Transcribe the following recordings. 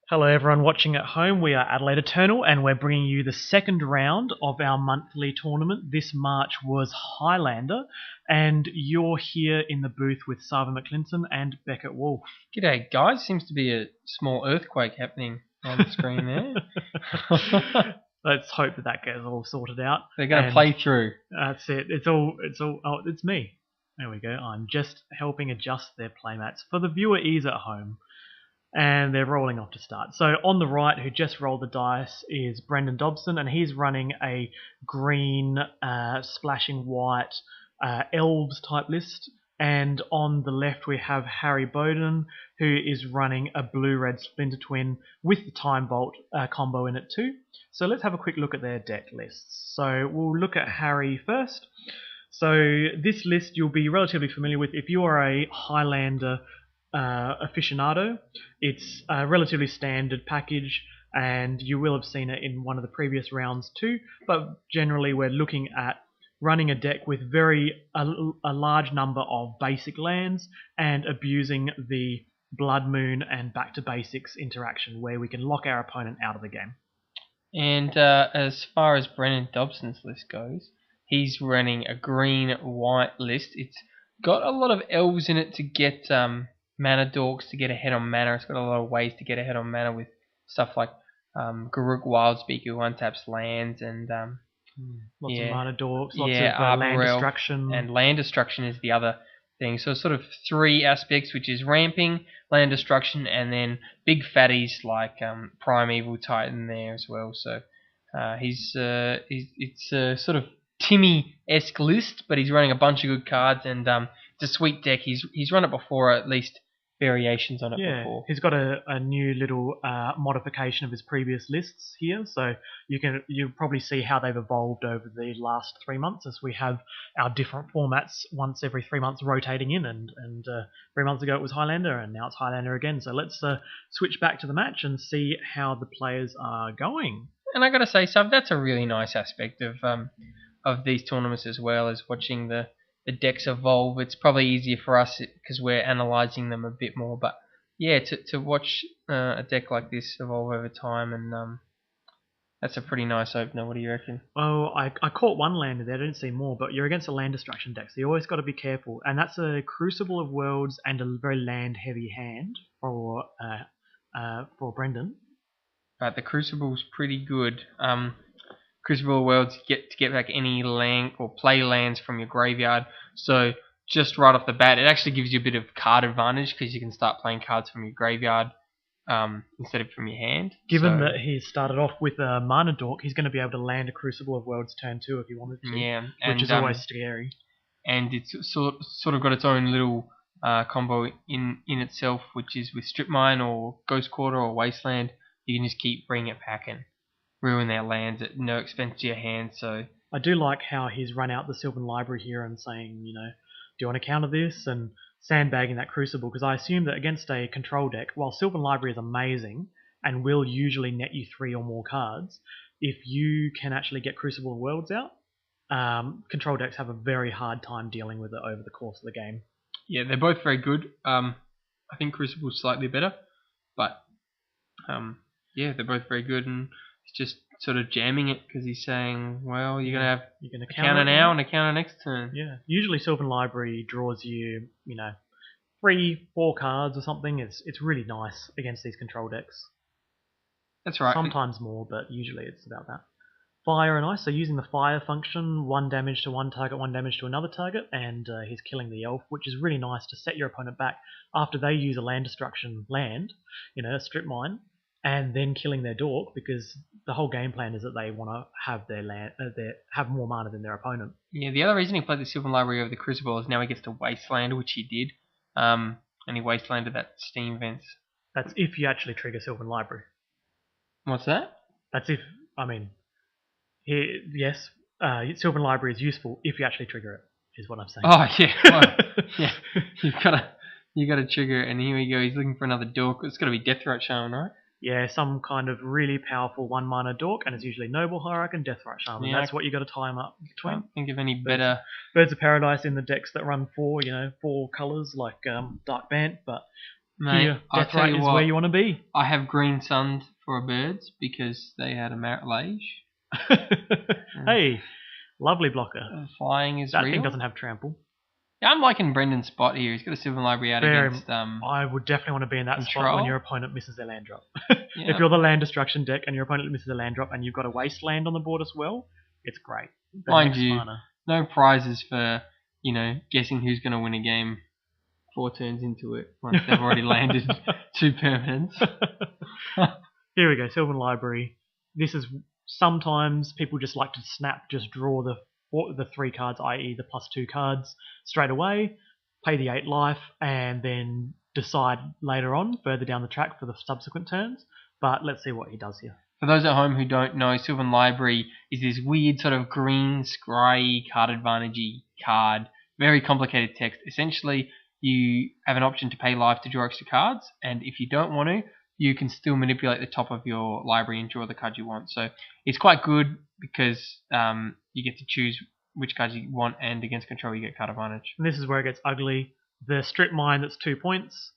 Hello everyone watching at home, we are Adelaide Eternal and we're bringing you the second round of our monthly tournament. This March was Highlander and you're here in the booth with Sarven McLinton and Beckett Wolfe. G'day guys, seems to be a small earthquake happening on the screen there. Let's hope that gets all sorted out. They're going to play through. That's it, oh, it's me. There we go, I'm just helping adjust their playmats for the viewer ease at home. And they're rolling off to start. So on the right, who just rolled the dice, is Brendan Dobson, and he's running a green, splashing white elves type list. And on the left, we have Harry Bowden, who is running a blue-red Splinter Twin with the Time Vault combo in it too. So let's have a quick look at their deck lists. So we'll look at Harry first. So this list you'll be relatively familiar with if you are a Highlander aficionado. It's a relatively standard package and you will have seen it in one of the previous rounds too, but generally we're looking at running a deck with a large number of basic lands and abusing the Blood Moon and back to basics interaction where we can lock our opponent out of the game. And as far as Brendan Dobson's list goes, he's running a green-white list. It's got a lot of elves in it to get mana dorks to get ahead on mana. It's got a lot of ways to get ahead on mana with stuff like Garruk Wildspeak, who untaps lands, and lots of mana dorks, lots of of land destruction. And land destruction is the other thing. So sort of three aspects, which is ramping, land destruction, and then big fatties like Primeval Titan there as well. So it's a sort of Timmy-esque list, but he's running a bunch of good cards, and it's a sweet deck. He's run it before, at least variations on it before. He's got a new little modification of his previous lists here, so you'll probably see how they've evolved over the last 3 months as we have our different formats once every 3 months rotating in, and 3 months ago it was Highlander and now it's Highlander again. So let's switch back to the match and see how the players are going. And I gotta say, Sub, that's a really nice aspect of these tournaments as well, as watching the decks evolve. It's probably easier for us because we're analysing them a bit more, but yeah, to watch a deck like this evolve over time, and that's a pretty nice opener. What do you reckon? Well, I caught one land there, I didn't see more, but you're against a land destruction deck, so you always got to be careful, and that's a Crucible of Worlds and a very land heavy hand for Brendan. The Crucible's pretty good. Crucible of Worlds, to get back any land or play lands from your graveyard. So just right off the bat, it actually gives you a bit of card advantage because you can start playing cards from your graveyard instead of from your hand. Given that he started off with a mana dork, he's going to be able to land a Crucible of Worlds turn 2 if he wanted to. Yeah, which is always scary. And it's sort of got its own little combo in itself, which is with Strip Mine or Ghost Quarter or Wasteland. You can just keep bringing it back and ruin their lands at no expense to your hand. So I do like how he's run out the Sylvan Library here and saying, do you want to counter this, and sandbagging that Crucible, because I assume that against a control deck, while Sylvan Library is amazing and will usually net you 3 or more cards, if you can actually get Crucible of Worlds out, control decks have a very hard time dealing with it over the course of the game. Yeah, they're both very good. I think Crucible's slightly better, but yeah, they're both very good, and it's just sort of jamming it because he's saying, well, you're going to have a counter now and a counter next turn. Yeah, usually Sylvan Library draws you, 3-4 cards or something. It's really nice against these control decks. That's right. Sometimes more, but usually it's about that. Fire and Ice, so using the fire function, 1 damage to one target, 1 damage to another target, and he's killing the elf, which is really nice to set your opponent back after they use a land destruction land, a strip mine, and then killing their dork, because the whole game plan is that they want to have their land, have more mana than their opponent. Yeah, the other reason he played the Sylvan Library over the Crucible is now he gets to Wasteland, which he did, and he Wastelanded that Steam Vents. That's if you actually trigger Sylvan Library. What's that? That's if, yes, Sylvan Library is useful if you actually trigger it, is what I'm saying. Oh, yeah. Well, yeah. You got to trigger it, and here we go. He's looking for another dork. It's got to be Deathrite Shaman, right? Yeah, some kind of really powerful 1 mana dork, and it's usually Noble Hierarch and Deathrite Shaman. Yeah, that's what you got to time up between. Can't think of any better. Birds of Paradise in the decks that run 4 colours like Dark Bant, but Mate, Here, I'll Death tell Right you is what, where you want to be. I have green sunned for birds because they had a marriage. Hey, lovely blocker. Flying is That real. thing doesn't have trample. Yeah, I'm liking Brendan's spot here. He's got a Sylvan Library out against I would definitely want to be in that spot Control. when your opponent misses their land drop. Yeah. If you're the land destruction deck and your opponent misses a land drop and you've got a wasteland on the board as well, it's great. The Mind next you, mana. no prizes for, guessing who's going to win a game 4 turns into it once they've already landed 2 permanents. Here we go, Sylvan Library. This is sometimes people just like to just draw the 3 cards, i.e. the +2 cards, straight away, pay the 8 life, and then decide later on, further down the track for the subsequent turns. But let's see what he does here. For those at home who don't know, Sylvan Library is this weird sort of green, scry, card advantage-y card. Very complicated text. Essentially, you have an option to pay life to draw extra cards, and if you don't want to, you can still manipulate the top of your library and draw the cards you want. So it's quite good because you get to choose which cards you want, and against control you get card advantage. And this is where it gets ugly. The strip mine that's 2 points,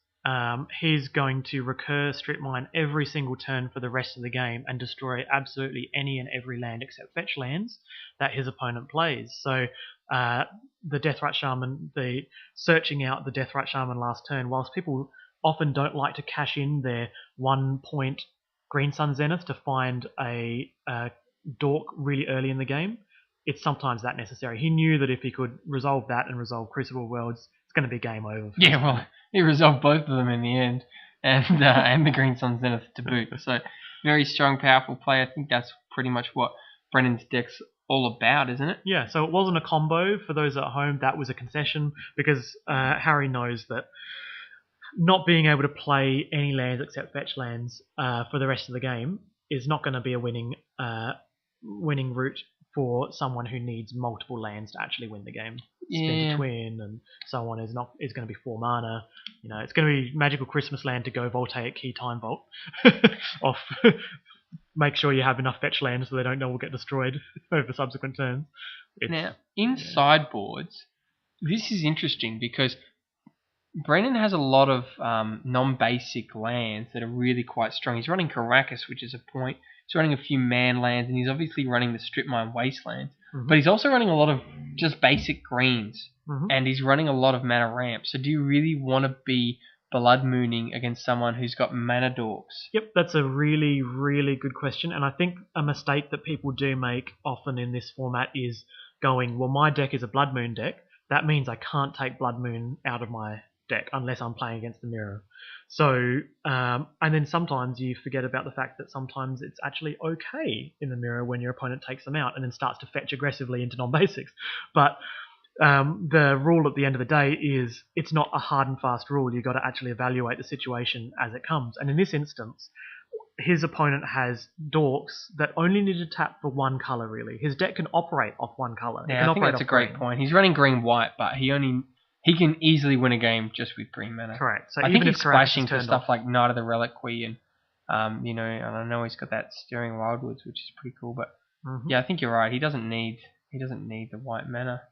he's going to recur strip mine every single turn for the rest of the game and destroy absolutely any and every land except fetch lands that his opponent plays. So the Deathrite Shaman, the searching out the Deathrite Shaman last turn, whilst people often don't like to cash in their 1 point Green Sun Zenith to find a dork really early in the game, it's sometimes that necessary. He knew that if he could resolve that and resolve Crucible Worlds, it's going to be game over. Yeah, well, he resolved both of them in the end, and the Green Sun Zenith to boot. So very strong, powerful play. I think that's pretty much what Brennan's deck's all about, isn't it? Yeah, so it wasn't a combo. For those at home, that was a concession because Harry knows that not being able to play any lands except fetch lands for the rest of the game is not going to be a winning route for someone who needs multiple lands to actually win the game. Spin to Twin and so on is going to be 4 mana. It's going to be Magical Christmas Land to go Voltaic Key Time Vault off. Make sure you have enough fetch lands so they don't know will get destroyed over subsequent turns. Now, in sideboards, this is interesting because Brennan has a lot of non-basic lands that are really quite strong. He's running Caracas, which is a point. He's running a few man lands, and he's obviously running the Strip Mine Wasteland. But he's also running a lot of just basic greens, and he's running a lot of mana ramp. So do you really want to be Blood Mooning against someone who's got mana dorks? Yep, that's a really, really good question. And I think a mistake that people do make often in this format is going, well, my deck is a Blood Moon deck. That means I can't take Blood Moon out of my deck unless I'm playing against the mirror. So, and then sometimes you forget about the fact that sometimes it's actually okay in the mirror when your opponent takes them out and then starts to fetch aggressively into non-basics. But the rule at the end of the day is it's not a hard and fast rule. You've got to actually evaluate the situation as it comes. And in this instance, his opponent has dorks that only need to tap for 1 color, really. His deck can operate off 1 color. Yeah, I think that's a great point. He's running green-white, but he can easily win a game just with green mana. Correct. So I even think if he's splashing for stuff off, like Knight of the Reliquary and and I know he's got that Stirring Wildwoods, which is pretty cool. But yeah, I think you're right. He doesn't need the white mana.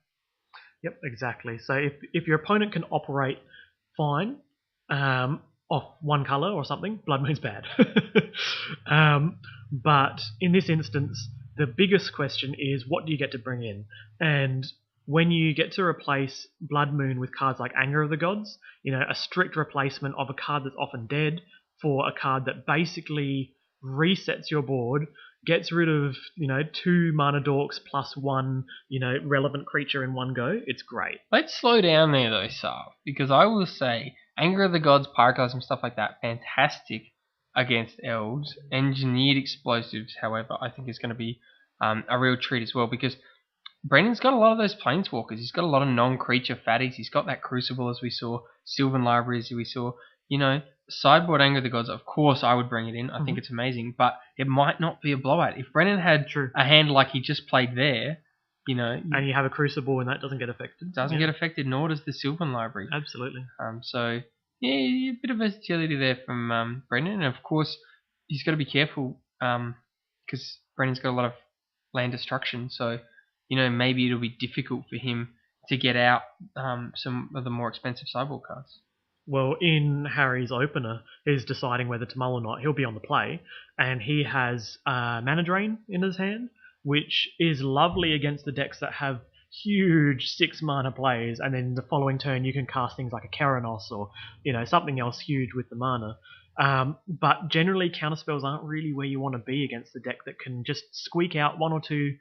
Yep, exactly. So if your opponent can operate fine off 1 color or something, Blood Moon's bad. But in this instance, the biggest question is what do you get to bring in? And when you get to replace Blood Moon with cards like Anger of the Gods, a strict replacement of a card that's often dead for a card that basically resets your board, gets rid of, 2 mana dorks plus 1, relevant creature in one go, it's great. Let's slow down there though, Sarv, because I will say Anger of the Gods, Pyroclasm, stuff like that, fantastic against elves. Engineered Explosives, however, I think is going to be a real treat as well, because Brendan's got a lot of those Planeswalkers. He's got a lot of non-creature fatties. He's got that Crucible, as we saw, Sylvan Library, as we saw. Sideboard Anger of the Gods, of course I would bring it in. I think it's amazing, but it might not be a blowout. If Brendan had a hand like he just played there, and you have a Crucible and that doesn't get affected. Doesn't get affected, nor does the Sylvan Library. Absolutely. So, yeah, a bit of versatility there from Brendan. And of course, he's got to be careful because Brendan's got a lot of land destruction. So, maybe it'll be difficult for him to get out some of the more expensive sideboard cards. Well, in Harry's opener, he's deciding whether to mull or not. He'll be on the play, and he has Mana Drain in his hand, which is lovely against the decks that have huge 6 mana plays, and then the following turn you can cast things like a Keranos or something else huge with the mana. But generally, counterspells aren't really where you want to be against the deck that can just squeak out 1 or 2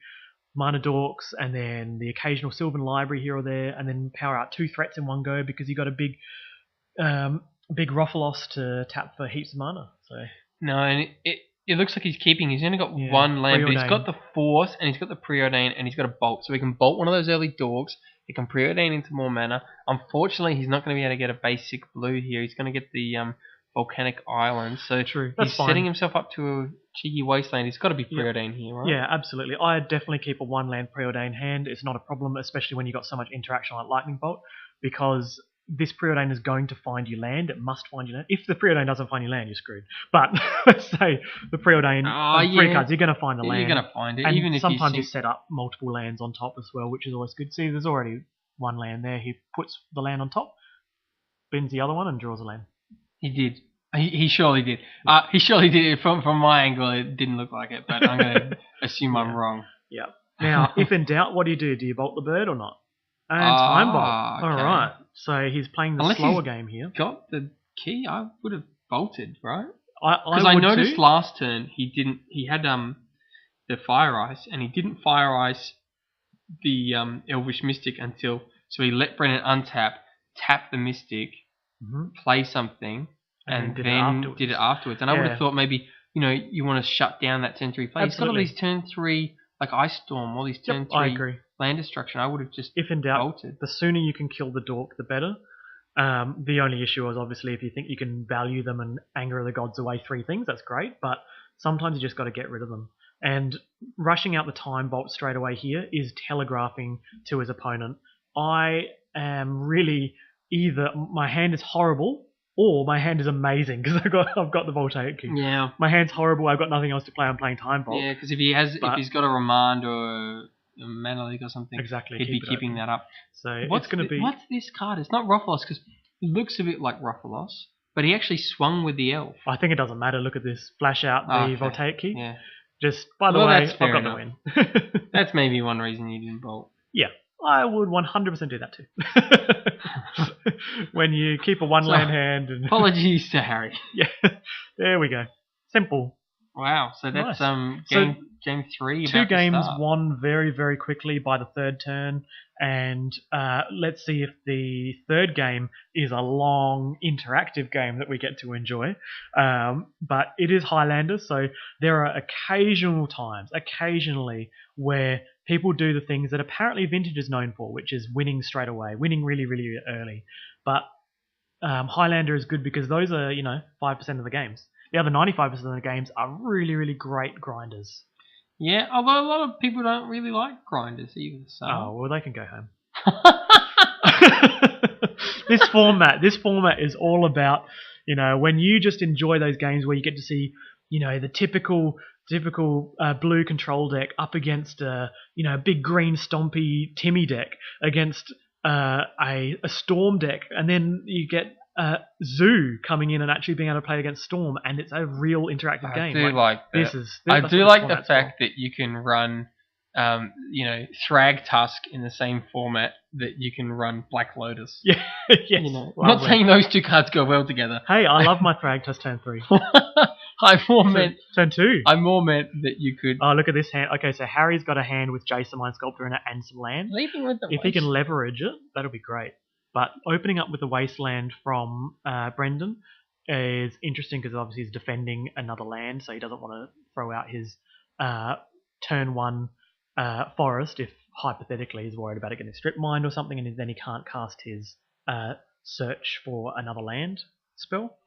mana dorks and then the occasional Sylvan Library here or there, and then power out 2 threats in one go because you got a big Rofalos to tap for heaps of mana. So no, and it looks like he's keeping. He's only got one land, but he's got the Force and he's got the Preordain and he's got a Bolt, so he can bolt one of those early dorks. He can Preordain into more mana. Unfortunately, he's not going to be able to get a basic blue here. He's going to get the Volcanic Island. So true. He's setting himself up to a cheeky Wasteland. He's got to be Preordain here, right? Yeah, absolutely. I definitely keep a 1-land Preordain hand. It's not a problem, especially when you've got so much interaction like Lightning Bolt, because this Preordain is going to find you land. It must find you land. If the Preordain doesn't find you land, you're screwed. But let's say the Preordain 3 cards, you're going to find the land. You're going to find it. And even if sometimes you set up multiple lands on top as well, which is always good. See, there's already 1 land there. He puts the land on top, bins the other one, and draws a land. He did. He surely did. He surely did. From my angle, it didn't look like it, but I'm going to assume I'm wrong. Yeah. Now, if in doubt, what do? Do you bolt the bird or not? And time bolt. Okay. All right. So he's playing the slower game here. Got the key. I would have bolted, right? Because I noticed last turn he didn't. He had the Fire Ice, and he didn't Fire Ice the Elvish Mystic until. So he let Brennan untap, tap the Mystic, play something, and then did it afterwards. And I would have thought maybe you want to shut down that turn 3 play. He's got all these turn 3 like Ice Storm, all these turn 3. I agree. Land destruction. I would have just if in doubt, bolted. The sooner you can kill the dork, the better. The only issue is obviously if you think you can value them and Anger of the Gods away 3 things, that's great, but sometimes you just got to get rid of them. And rushing out the time bolt straight away here is telegraphing to his opponent, I am really either my hand is horrible or my hand is amazing because I've got the Voltaic Key. Yeah. My hand's horrible. I've got nothing else to play. I'm playing time bolt. Yeah, because if he's got a Remand or a Mana Leak or something, exactly, he'd be keeping that up. So it's going to be. What's this card? It's not Rofalos because it looks a bit like Rofalos, but he actually swung with the elf. I think it doesn't matter. Look at this. Flash out the Voltaic Key. Yeah. Just by the way, I've got enough. the win. That's maybe one reason you didn't bolt. Yeah. I would 100% do that too. When you keep a 1-land hand. And apologies to Harry. Yeah, there we go. Simple. Wow, so that's nice. game 3. 2 games won very, very quickly by the 3rd turn. And let's see if the 3rd game is a long, interactive game that we get to enjoy. But it is Highlander, so there are occasionally, where people do the things that apparently Vintage is known for, which is winning straight away, winning really, really early. But Highlander is good because those are, 5% of the games. The other 95% of the games are really, really great grinders. Yeah, although a lot of people don't really like grinders either. So. Oh, well, they can go home. This format is all about, when you just enjoy those games where you get to see, the typical blue control deck up against a big green stompy Timmy deck against a Storm deck, and then you get Zoo coming in and actually being able to play against Storm, and it's a real interactive game. I do like the fact that you can run, Thrag Tusk in the same format that you can run Black Lotus. Yeah, yes. I'm not saying those 2 cards go well together. Hey, I love my Thrag Tusk turn 3. Turn 2. I more meant that you could. Oh, look at this hand. Okay, so Harry's got a hand with Jason Mind Sculptor in it and some land. Leaving with the if he can leverage it, that'll be great. But opening up with the Wasteland from Brendan is interesting because obviously he's defending another land, so he doesn't want to throw out his turn 1 forest if hypothetically he's worried about it getting strip mined or something, and then he can't cast his search for another land spell.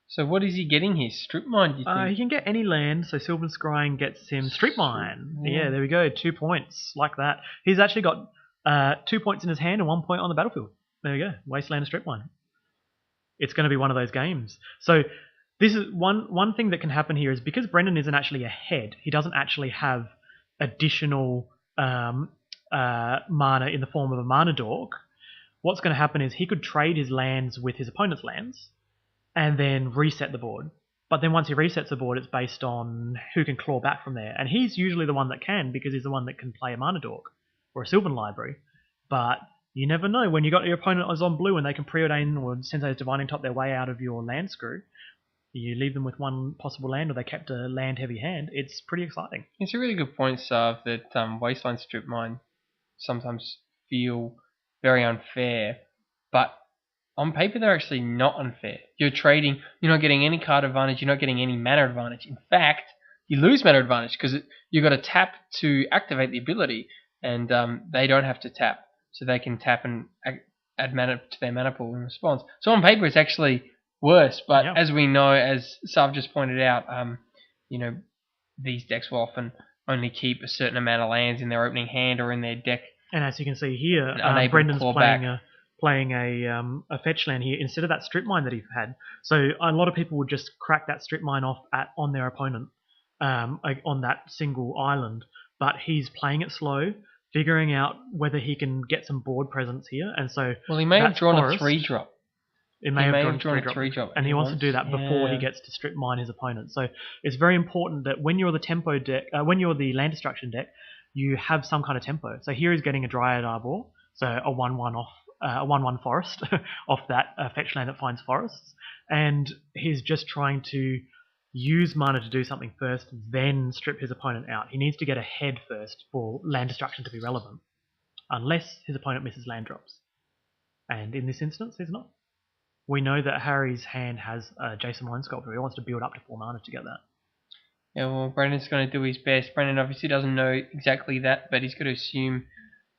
So what is he getting here? Strip mine, do you think? He can get any land, so Sylvan Scrying gets him strip mine. Yeah, there we go, 2 points, like that. He's actually got 2 points in his hand and 1 point on the battlefield. There you go, Wasteland and strip mine. It's going to be one of those games. So this is one thing that can happen here is because Brendan isn't actually ahead, he doesn't actually have additional mana in the form of a mana dork. what's going to happen is he could trade his lands with his opponent's lands and then reset the board. But then once he resets the board, it's based on who can claw back from there. And he's usually the one that can, because he's the one that can play a Mana Dork or a Sylvan Library. But you never know. When you got your opponent is on blue and they can preordain or Sensei's Divining Top their way out of your land screw, you leave them with one possible land, or they kept a land-heavy hand. It's pretty exciting. It's a really good point, Sarv, that Wasteland Strip Mine sometimes feel very unfair, but on paper they're actually not unfair. You're trading, you're not getting any card advantage, you're not getting any mana advantage. In fact, you lose mana advantage because you've got to tap to activate the ability, and they don't have to tap, so they can tap and add mana to their mana pool in response. So on paper it's actually worse, but as we know, as Sav just pointed out, these decks will often only keep a certain amount of lands in their opening hand or in their deck. And as you can see here, Brendan's playing a fetch land here instead of that strip mine that he had. So a lot of people would just crack that strip mine off on their opponent on that single island, but he's playing it slow, figuring out whether he can get some board presence here, and so he may have drawn a 3-drop. It may have drawn a 3-drop, and he wants to do that before he gets to strip mine his opponent. So it's very important that when you're the tempo deck, when you're the land destruction deck, you have some kind of tempo. So here he's getting a Dryad Arbor, so a 1/1 off, a 1/1 forest off that fetch land that finds forests, and he's just trying to use mana to do something first, then strip his opponent out. He needs to get ahead first for land destruction to be relevant, unless his opponent misses land drops. And in this instance, he's not. We know that Harry's hand has Jason Mind Sculptor. He wants to build up to 4 mana to get that. Yeah, well, Brendan's going to do his best. Brendan obviously doesn't know exactly that, but he's going to assume,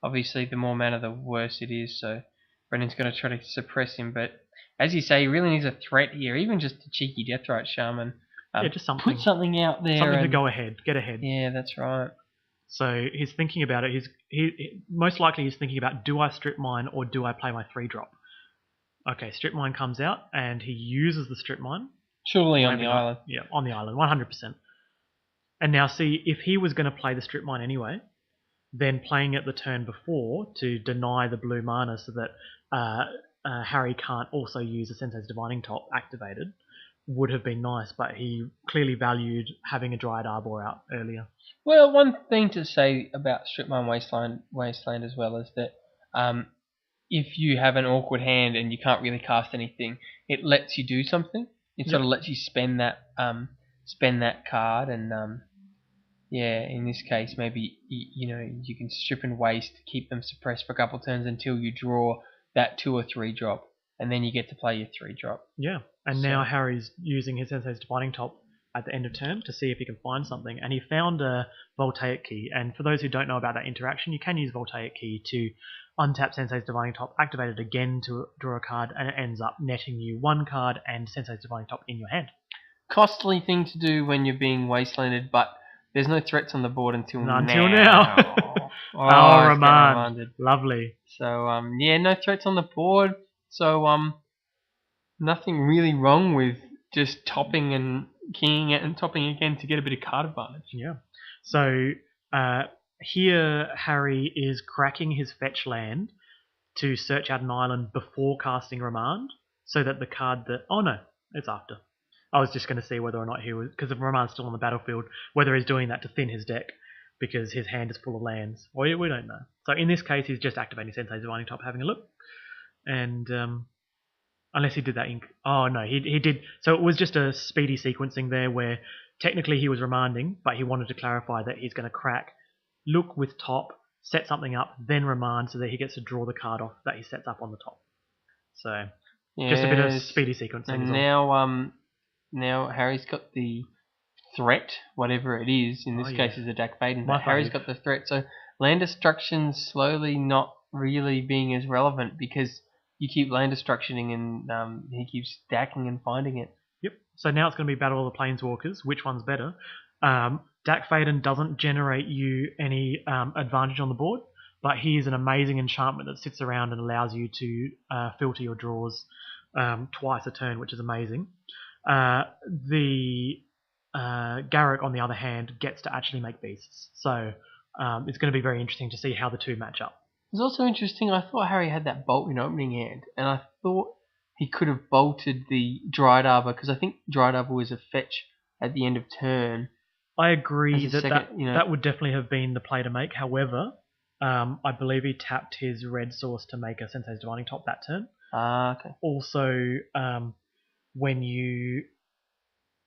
obviously, the more mana, the worse it is. So Brendan's going to try to suppress him. But as you say, he really needs a threat here, even just a cheeky Deathrite Shaman. Just something. Put something out there. Something to go ahead, get ahead. Yeah, that's right. So he's thinking about it. He most likely he's thinking about, do I strip mine or do I play my 3-drop? Okay, strip mine comes out, and he uses the strip mine. Surely on the island. Yeah, on the island, 100%. And now see, if he was going to play the strip mine anyway, then playing it the turn before to deny the blue mana so that Harry can't also use the Sensei's Divining Top activated would have been nice, but he clearly valued having a Dryad Arbor out earlier. Well, one thing to say about Strip Mine Wasteland as well is that if you have an awkward hand and you can't really cast anything, it lets you do something. It sort of lets you spend that card, and in this case, maybe you can strip and waste to keep them suppressed for a couple of turns until you draw that 2 or 3 drop, and then you get to play your 3-drop. Yeah, and now Harry's using his Sensei's Divining Top at the end of turn to see if he can find something, and he found a Voltaic Key. And for those who don't know about that interaction, you can use Voltaic Key to untap Sensei's Divining Top, activate it again to draw a card, and it ends up netting you 1 card and Sensei's Divining Top in your hand. Costly thing to do when you're being wastelanded, but there's no threats on the board until now. Remand. Lovely. So, no threats on the board. So, nothing really wrong with just topping and keying it and topping again to get a bit of card advantage. Yeah. So, here Harry is cracking his fetch land to search out an island before casting Remand, so that the card that... Oh no, it's after. I was just going to see whether or not he was... Because if Remand's still on the battlefield, whether he's doing that to thin his deck, because his hand is full of lands. Well, we don't know. So in this case, he's just activating Sensei's Divining Top, having a look. And... unless he did that ink. Oh no, he did. So it was just a speedy sequencing there where technically he was remanding, but he wanted to clarify that he's going to crack, look with top, set something up, then remand so that he gets to draw the card off that he sets up on the top. So just a bit of speedy sequencing. And now Harry's got the threat, whatever it is. In this case, is a Dak Bowden. But Harry's got the threat. So land destruction's slowly not really being as relevant because you keep land destructioning and he keeps stacking and finding it. Yep. So now it's going to be Battle of the Planeswalkers. Which one's better? Dak Bowden doesn't generate you any advantage on the board, but he is an amazing enchantment that sits around and allows you to filter your draws twice a turn, which is amazing. The Garruk, on the other hand, gets to actually make beasts. So it's going to be very interesting to see how the two match up. It's also interesting. I thought Harry had that bolt in opening hand, and I thought he could have bolted the Dried Arbor because I think Dried Arbor was a fetch at the end of turn. I agree As a that second, that would definitely have been the play to make. However, I believe he tapped his red source to make a Sensei's Divining Top that turn. Okay. Also, when you...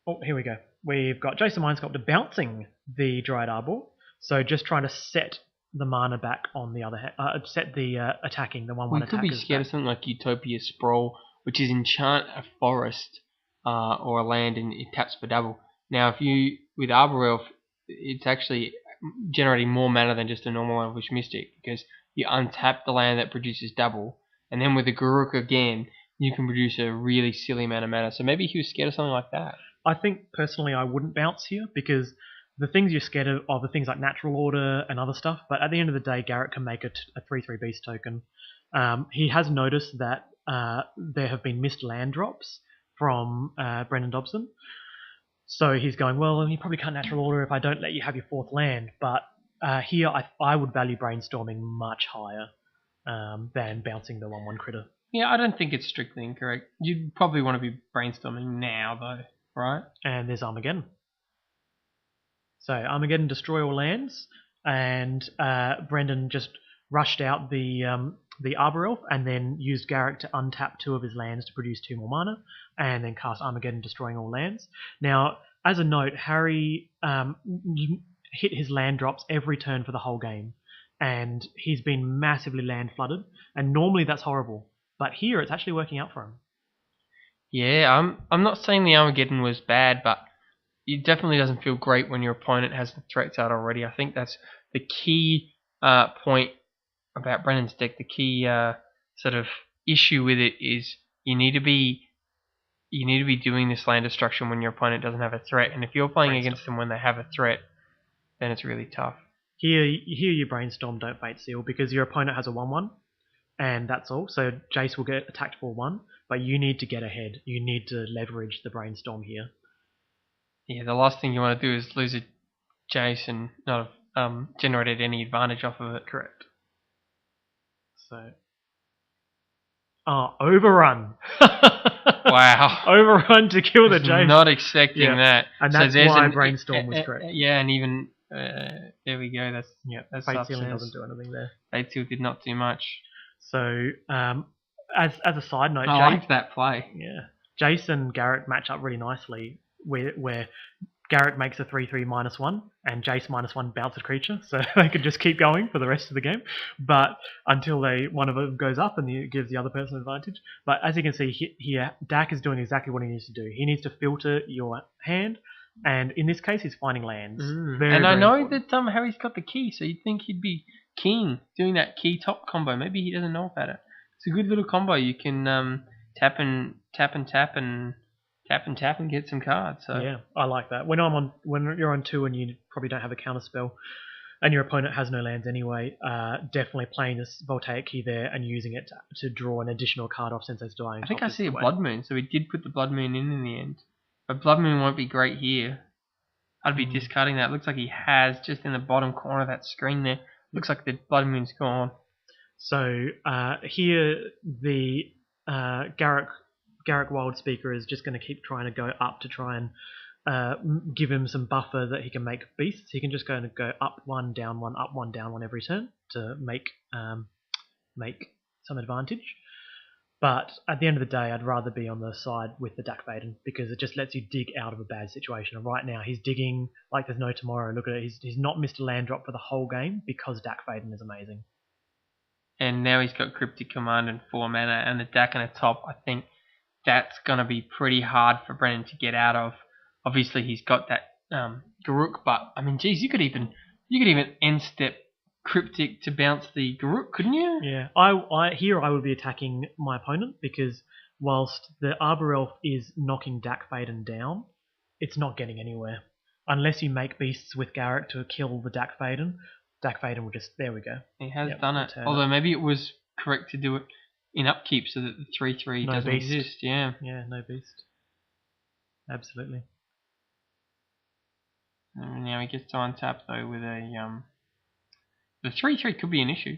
Oh, here we go. We've got Jason Mindsculptor bouncing the Dried Arbor. So just trying to set the mana back on the other set the attacking, the 1/1 We attackers. could be scared of something like Utopia Sprawl, which is enchant a forest or a land and it taps for double. Now, if you with Arbor Elf, it's actually generating more mana than just a normal Elvish Mystic because you untap the land that produces double, and then with the Garruk again, you can produce a really silly amount of mana. So maybe he was scared of something like that. I think personally I wouldn't bounce here because the things you're scared of are the things like Natural Order and other stuff, but at the end of the day, Garrett can make a 3/3 beast token. He has noticed that there have been missed land drops from Brendan Dobson. So he's going, well, you probably can't Natural Order if I don't let you have your 4th land, but here I would value Brainstorming much higher than bouncing the 1/1 critter. Yeah, I don't think it's strictly incorrect. You'd probably want to be Brainstorming now, though, right? And there's Armageddon. So Armageddon, destroy all lands, and Brendan just rushed out the Arbor Elf and then used Garrick to untap 2 of his lands to produce 2 more mana, and then cast Armageddon, destroying all lands. Now, as a note, Harry hit his land drops every turn for the whole game, and he's been massively land flooded, and normally that's horrible, but here it's actually working out for him. Yeah, I'm not saying the Armageddon was bad, but it definitely doesn't feel great when your opponent has the threats out already. I think that's the key point about Brennan's deck. The key sort of issue with it is you need to be doing this land destruction when your opponent doesn't have a threat, and if you're playing against them when they have a threat, then it's really tough. Here you Brainstorm, don't Fate Seal, because your opponent has a 1/1, and that's all. So Jace will get attacked for 1, but you need to get ahead. You need to leverage the Brainstorm here. Yeah, the last thing you want to do is lose a Jace and not have generated any advantage off of it. Correct. So, Overrun. Wow. Overrun to kill the Jace. Not expecting that. And that's why Brainstorm was correct. Yeah, and even there we go. That's Fate Sealing doesn't do anything there. Fate Seal did not do much. So, as a side note, I liked that play. Yeah, Jace and Garrett match up really nicely, where Garrett makes a 3/3 -1 and Jace -1 bounce a creature, so they could just keep going for the rest of the game. But until one of them goes up and it gives the other person advantage. But as you can see here, Dak is doing exactly what he needs to do. He needs to filter your hand, and in this case, he's finding lands. And I know that Harry's got the key, so you'd think he'd be king doing that key top combo. Maybe he doesn't know about it. It's a good little combo. You can tap and get some cards. So. Yeah, I like that. When you're on 2 and you probably don't have a counter spell, and your opponent has no lands anyway, definitely playing this Voltaic Key there and using it to draw an additional card off Sensei's Divining Top. I think I see a Blood Moon, so he did put the Blood Moon in the end. But Blood Moon won't be great here. I'd be discarding that. Looks like he has just in the bottom corner of that screen there. Looks like the Blood Moon's gone. So here the Garrick Wild Speaker is just going to keep trying to go up to try and give him some buffer that he can make beasts. He can just go up 1, down 1, up 1, down 1 every turn to make some advantage. But at the end of the day, I'd rather be on the side with the Dak Bowden because it just lets you dig out of a bad situation. And right now, he's digging like there's no tomorrow. Look at it. He's not missed a land drop for the whole game because Dak Bowden is amazing. And now he's got Cryptic Command and 4 mana and the Dak on the top. I think that's going to be pretty hard for Brennan to get out of. Obviously, he's got that Garruk, but I mean, geez, you could even end step Cryptic to bounce the Garruk, couldn't you? Yeah, I would be attacking my opponent because whilst the Arbor Elf is knocking Dak Bowden down, it's not getting anywhere unless you make beasts with Garrett to kill the Dak Bowden. Dak Bowden will just there we go. He has done it. Although maybe it was correct to do it in upkeep so that the 3/3 doesn't exist. Yeah. Yeah, no beast. Absolutely. And now he gets to untap though with a the 3/3 could be an issue.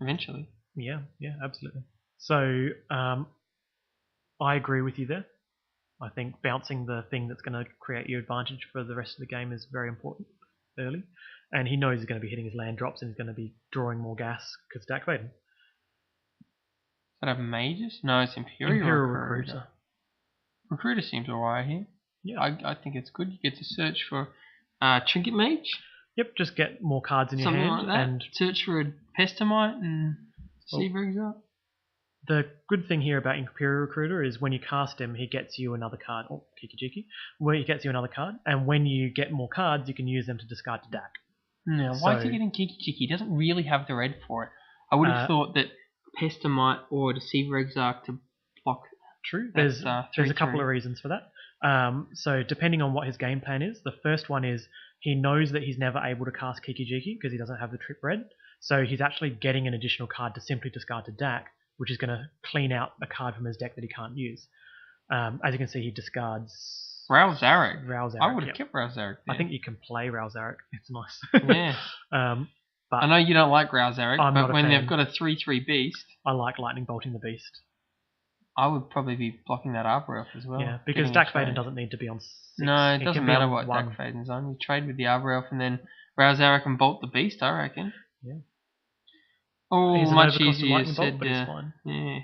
eventually. Yeah, absolutely. So I agree with you there. I think bouncing the thing that's going to create you advantage for the rest of the game is very important early. And he knows he's going to be hitting his land drops and he's going to be drawing more gas because Dak Bowden. Does that have mages? No, it's Imperial Recruiter. Recruiter seems alright here. Yeah. I think it's good. You get to search for Trinket Mage. Yep, just get more cards in your Something hand. like that. And search for a Pestamite and see if it brings up. the good thing here about Imperial Recruiter is when you cast him, he gets you another card. Oh, Kiki-Jiki. Where he gets you another card. And when you get more cards, you can use them to discard to Dak. No, why is he getting Kiki-Jiki? He doesn't really have the red for it. I would have thought that Pestamite or Deceiver Exarch to block. True. There's a couple of reasons for that. So depending on what his game plan is, the first one is he knows that he's never able to cast Kiki-Jiki because he doesn't have the trip red. So he's actually getting an additional card to simply discard to Dak, which is going to clean out a card from his deck that he can't use. As you can see, he discards Ral Zarek. I would have kept Ral Zarek. I think you can play Ral Zarek. It's nice. Yeah. But I know you don't like Ral Zarek, but when fan. they've got a 3/3 beast, I like Lightning Bolting the Beast. I would probably be blocking that Arbor Elf as well. Yeah, because Dak Bowden doesn't need to be on 6. No, it doesn't matter what Dak Bowden's on. You trade with the Arbor Elf and then Ral Zarek and bolt the beast, I reckon. Yeah. Oh, much easier said. But it's fine. Yeah.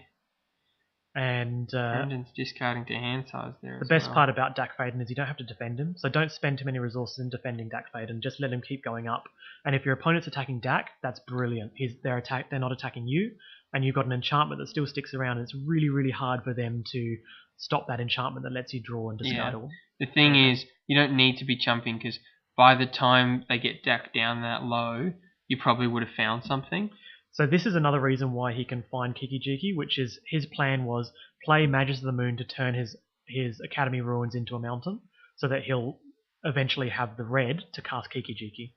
And Brandon's discarding to hand size there. The best part about Dak Bowden is you don't have to defend him, so don't spend too many resources in defending Dak Bowden. Just let him keep going up. And if your opponent's attacking Dak, that's brilliant. They're not attacking you, and you've got an enchantment that still sticks around. And it's really, really hard for them to stop that enchantment that lets you draw and discard all. The thing is, you don't need to be chumping because by the time they get Dak down that low, you probably would have found something. So this is another reason why he can find Kiki-Jiki, which is his plan was play Magus of the Moon to turn his Academy Ruins into a mountain, so that he'll eventually have the red to cast Kiki-Jiki.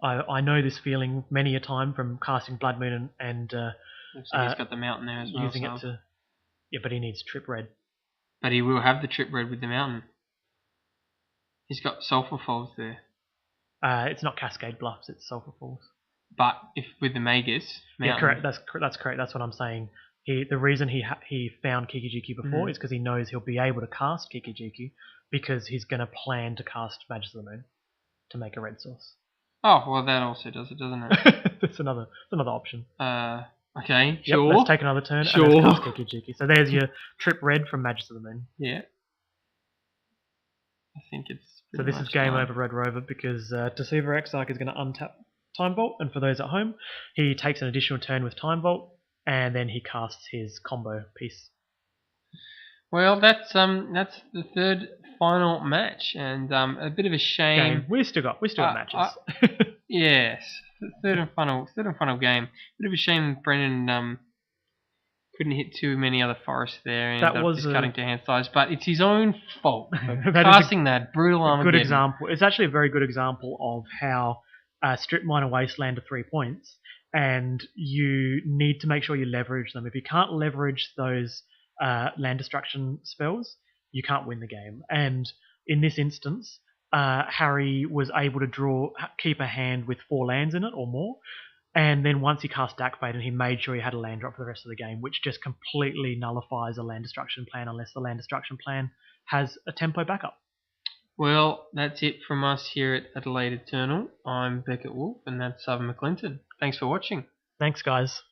I know this feeling many a time from casting Blood Moon and so he's got the mountain there as well. Using it to, yeah, but he needs trip red. But he will have the trip red with the mountain. He's got Sulphur Falls there. It's not Cascade Bluffs, it's Sulphur Falls. But if with the Magus mountain. Yeah, correct. That's correct. That's what I'm saying. The reason he found Kiki-Jiki before is because he knows he'll be able to cast Kiki-Jiki because he's going to plan to cast Magus of the Moon to make a red source. Oh, well, that also does it, doesn't it? It's another option. Okay, sure. Yep, let's take another turn and let's cast Kiki-Jiki. So there's your trip red from Magus of the Moon. Yeah. I think it's. So this is game over, Red Rover, because Deceiver Exarch is going to untap Time Vault, and for those at home, he takes an additional turn with Time Vault, and then he casts his combo piece. Well, that's the third final match, and a bit of a shame. We still got matches. Yes, third and final game. Bit of a shame Brendan couldn't hit too many other forests there and ended up discarding to hand size, but it's his own fault for casting that brutal Armageddon. Good example. It's actually a very good example of how Strip Mine and Wasteland are 3 points, and you need to make sure you leverage them. If you can't leverage those land destruction spells, you can't win the game. And in this instance, Harry was able to keep a hand with 4 lands in it or more, and then once he cast Dak Bowden, he made sure he had a land drop for the rest of the game, which just completely nullifies a land destruction plan unless the land destruction plan has a tempo backup. Well, that's it from us here at Adelaide Eternal. I'm Beckett Wolfe, and that's Sarven McLinton. Thanks for watching. Thanks, guys.